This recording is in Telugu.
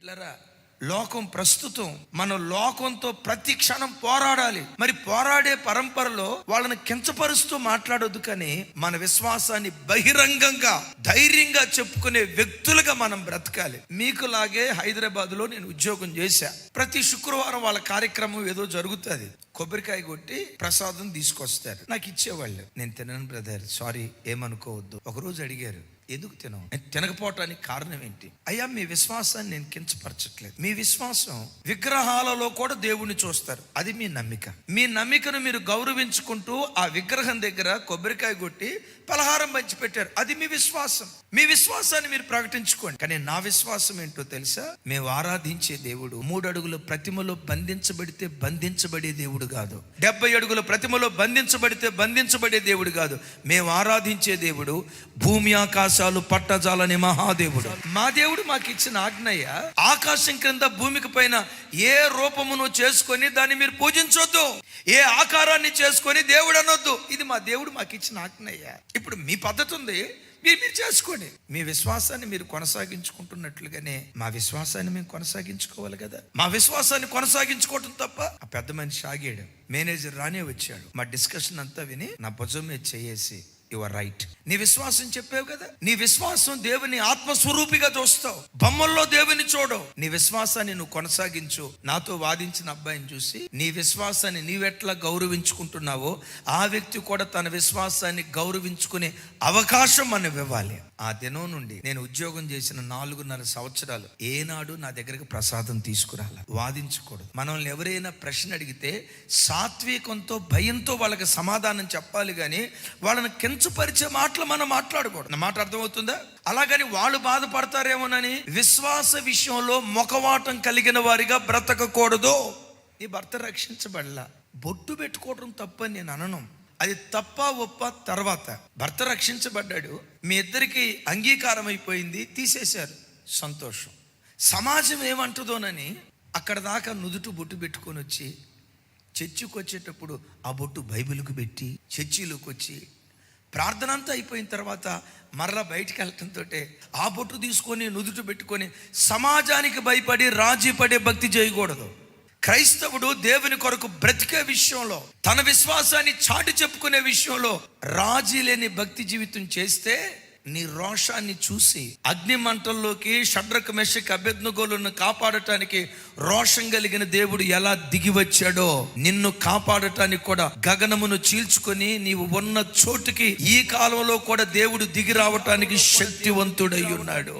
బిడ్డలారా, లోకం ప్రస్తుతం మన లోకంతో ప్రతి క్షణం పోరాడాలి. మరి పోరాడే పరంపరలో వాళ్ళని కించపరుస్తూ మాట్లాడొద్దు, కానీ మన విశ్వాసాన్ని బహిరంగంగా ధైర్యంగా చెప్పుకునే వ్యక్తులుగా మనం బ్రతకాలి. మీకులాగే హైదరాబాద్ లో నేను ఉద్యోగం చేశా. ప్రతి శుక్రవారం వాళ్ళ కార్యక్రమం ఏదో జరుగుతుంది. కొబ్బరికాయ కొట్టి ప్రసాదం తీసుకొస్తారు, నాకు ఇచ్చేవాళ్ళు. నేను తినను బ్రదర్, సారీ ఏమనుకోవద్దు. ఒకరోజు అడిగారు, ఎందుకు తినవు? తినకపోవటానికి కారణం ఏంటి? అయ్యా, మీ విశ్వాసాన్ని నేను కించపరచట్లేదు. మీ విశ్వాసం విగ్రహాలలో కూడా దేవుణ్ణి చూస్తారు, అది మీ నమ్మిక. మీ నమ్మికను మీరు గౌరవించుకుంటూ ఆ విగ్రహం దగ్గర కొబ్బరికాయ కొట్టి పలహారం పంచి పెట్టారు, అది మీ విశ్వాసం. మీ విశ్వాసాన్ని మీరు ప్రకటించుకోండి. కానీ నా విశ్వాసం ఏంటో తెలుసా? మేము ఆరాధించే దేవుడు 3 అడుగుల ప్రతిమలో బంధించబడితే బంధించబడే దేవుడు కాదు. 70 అడుగుల ప్రతిమలో బంధించబడే దేవుడు కాదు. మేము ఆరాధించే దేవుడు భూమి ఆకాశాలు పట్టజాలని మహాదేవుడు. మా దేవుడు మాకు ఇచ్చిన ఆజ్ఞయ్య, ఆకాశం క్రింద భూమికి పైన ఏ రూపమును చేసుకొని దాన్ని మీరు పూజించొద్దు, ఏ ఆకారాన్ని చేసుకొని దేవుడు అనొద్దు. ఇది మా దేవుడు మాకు ఇచ్చిన ఆజ్ఞయ్య. ఇప్పుడు మీ పద్ధతి ఉంది, మీరు చేసుకోండి. మీ విశ్వాసాన్ని మీరు కొనసాగించుకుంటున్నట్లుగానే మా విశ్వాసాన్ని మేము కొనసాగించుకోవాలి కదా. మా విశ్వాసాన్ని కొనసాగించుకోవటం తప్ప. ఆ పెద్ద మనిషి ఆగాడు, మేనేజర్ రానే వచ్చాడు. మా డిస్కషన్ అంతా విని నా భుజం మీద చేయేసి, యువర్ రైట్, నీ విశ్వాసం చెప్పావు కదా, నీ విశ్వాసం దేవుని ఆత్మస్వరూపిగా చూస్తావు, బొమ్మల్లో దేవుని చూడవు. నీ విశ్వాసాన్ని నువ్వు కొనసాగించు. నాతో వాదించిన అబ్బాయిని చూసి, నీ విశ్వాసాన్ని నీవెట్లా గౌరవించుకుంటున్నావో ఆ వ్యక్తి కూడా తన విశ్వాసాన్ని గౌరవించుకునే అవకాశం మనం ఇవ్వాలి. ఆ దినం నుండి నేను ఉద్యోగం చేసిన 4.5 సంవత్సరాలు ఏనాడు నా దగ్గరకు ప్రసాదం తీసుకురాల. వాదించకూడదు. మనల్ని ఎవరైనా ప్రశ్న అడిగితే సాత్వికంతో భయంతో వాళ్ళకి సమాధానం చెప్పాలి, కానీ వాళ్ళని కించపరిచే మాటలు మనం మాట్లాడకూడదు. నా మాట అర్థమవుతుందా? అలాగని వాళ్ళు బాధపడతారేమోనని విశ్వాస విషయంలో మొఖవాటం కలిగిన వారిగా బ్రతకకూడదు. నీ భర్త రక్షించబడలా, బొట్టు పెట్టుకోవడం తప్పని నేను అనను. అది తప్ప ఒప్ప తర్వాత. భర్త రక్షించబడ్డాడు, మీ ఇద్దరికి అంగీకారం అయిపోయింది, తీసేశారు, సంతోషం. సమాజం ఏమంటుందోనని అక్కడ దాకా నుదుటు బొట్టు పెట్టుకొని వచ్చి చర్చికి వచ్చేటప్పుడు ఆ బొట్టు బైబిల్కి పెట్టి చర్చిలోకి వచ్చి ప్రార్థన అంతా అయిపోయిన తర్వాత మరలా బయటికి వెళ్ళటంతో ఆ బొట్టు తీసుకొని నుదుట పెట్టుకొని సమాజానికి భయపడి రాజీ పడే భక్తి చేయకూడదు. క్రైస్తవుడు దేవుని కొరకు బ్రతికే విషయంలో, తన విశ్వాసాన్ని చాటి చెప్పుకునే విషయంలో రాజీ లేని భక్తి జీవితం చేస్తే నీ రోషాన్ని చూసి అగ్ని మంటల్లోకి షడ్రక్ మెషక్ అబేద్నెగోలను కాపాడటానికి రోషం కలిగిన దేవుడు ఎలా దిగి వచ్చాడో, నిన్ను కాపాడటానికి కూడా గగనమును చీల్చుకొని నీవు ఉన్న చోటుకి ఈ కాలంలో కూడా దేవుడు దిగి రావటానికి శక్తివంతుడై ఉన్నాడు.